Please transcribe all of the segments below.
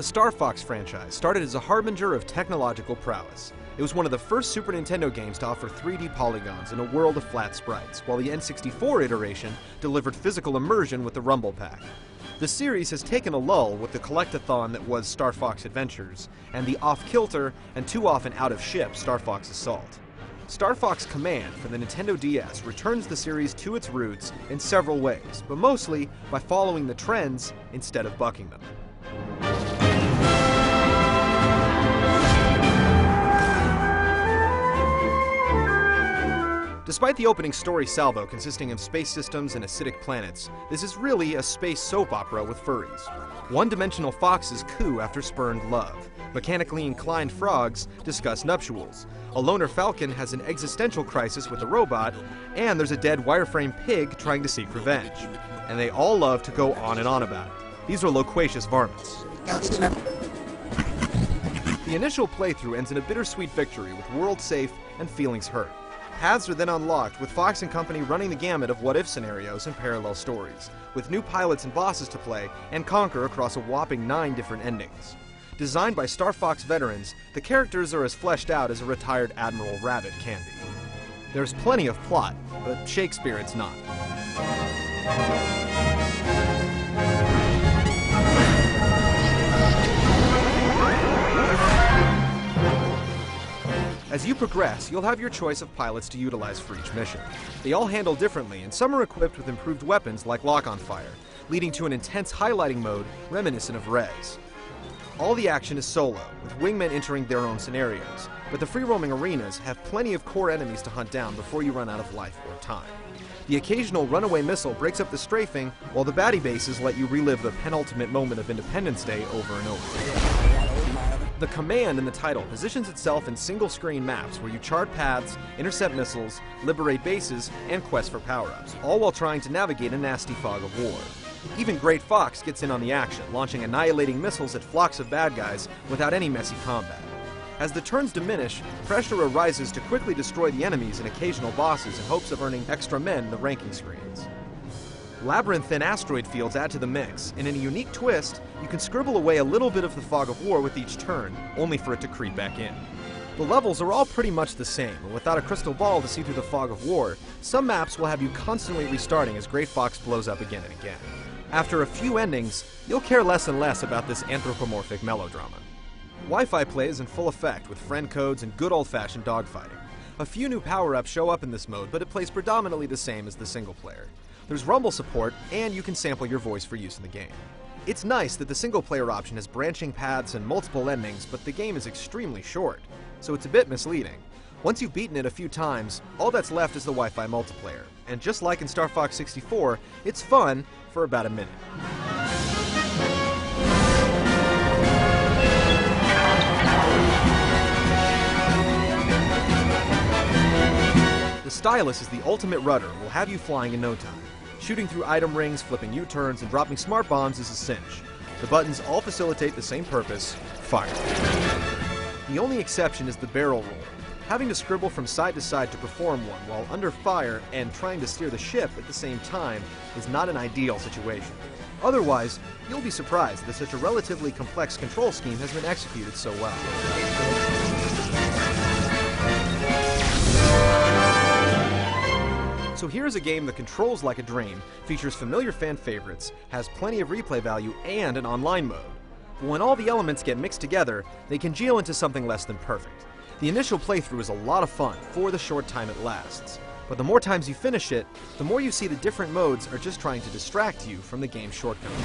The Star Fox franchise started as a harbinger of technological prowess. It was one of the first Super Nintendo games to offer 3D polygons in a world of flat sprites, while the N64 iteration delivered physical immersion with the Rumble Pack. The series has taken a lull with the collect-a-thon that was Star Fox Adventures, and the off-kilter and too often out-of-ship Star Fox Assault. Star Fox Command for the Nintendo DS returns the series to its roots in several ways, but mostly by following the trends instead of bucking them. Despite the opening story salvo consisting of space systems and acidic planets, this is really a space soap opera with furries. One-dimensional foxes coo after spurned love. Mechanically inclined frogs discuss nuptials. A loner falcon has an existential crisis with a robot, and there's a dead wireframe pig trying to seek revenge. And they all love to go on and on about it. These are loquacious varmints. The initial playthrough ends in a bittersweet victory with world safe and feelings hurt. Paths are then unlocked, with Fox and company running the gamut of what-if scenarios and parallel stories, with new pilots and bosses to play and conquer across a whopping 9 different endings. Designed by Star Fox veterans, the characters are as fleshed out as a retired Admiral Rabbit can be. There's plenty of plot, but Shakespeare it's not. As you progress, you'll have your choice of pilots to utilize for each mission. They all handle differently, and some are equipped with improved weapons like lock-on fire, leading to an intense highlighting mode reminiscent of Res. All the action is solo, with wingmen entering their own scenarios, but the free-roaming arenas have plenty of core enemies to hunt down before you run out of life or time. The occasional runaway missile breaks up the strafing, while the baddie bases let you relive the penultimate moment of Independence Day over and over. The command in the title positions itself in single-screen maps where you chart paths, intercept missiles, liberate bases, and quest for power-ups, all while trying to navigate a nasty fog of war. Even Great Fox gets in on the action, launching annihilating missiles at flocks of bad guys without any messy combat. As the turns diminish, pressure arises to quickly destroy the enemies and occasional bosses in hopes of earning extra men in the ranking screens. Labyrinth and asteroid fields add to the mix, and in a unique twist, you can scribble away a little bit of the fog of war with each turn, only for it to creep back in. The levels are all pretty much the same, and without a crystal ball to see through the fog of war, some maps will have you constantly restarting as Great Fox blows up again and again. After a few endings, you'll care less and less about this anthropomorphic melodrama. Wi-Fi play is in full effect with friend codes and good old-fashioned dogfighting. A few new power-ups show up in this mode, but it plays predominantly the same as the single player. There's rumble support, and you can sample your voice for use in the game. It's nice that the single-player option has branching paths and multiple endings, but the game is extremely short, so it's a bit misleading. Once you've beaten it a few times, all that's left is the Wi-Fi multiplayer, and just like in Star Fox 64, it's fun for about a minute. The stylus is the ultimate rudder and will have you flying in no time. Shooting through item rings, flipping U-turns, and dropping smart bombs is a cinch. The buttons all facilitate the same purpose: fire. The only exception is the barrel roll. Having to scribble from side to side to perform one while under fire and trying to steer the ship at the same time is not an ideal situation. Otherwise, you'll be surprised that such a relatively complex control scheme has been executed so well. So here's a game that controls like a dream, features familiar fan favorites, has plenty of replay value, and an online mode. But when all the elements get mixed together, they congeal into something less than perfect. The initial playthrough is a lot of fun for the short time it lasts. But the more times you finish it, the more you see the different modes are just trying to distract you from the game's shortcomings.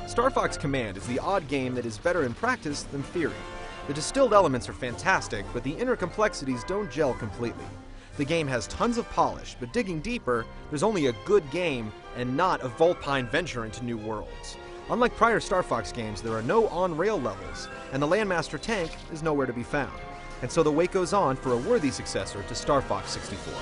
Star Fox Command is the odd game that is better in practice than theory. The distilled elements are fantastic, but the inner complexities don't gel completely. The game has tons of polish, but digging deeper, there's only a good game and not a vulpine venture into new worlds. Unlike prior Star Fox games, there are no on-rail levels, and the Landmaster tank is nowhere to be found. And so the wait goes on for a worthy successor to Star Fox 64.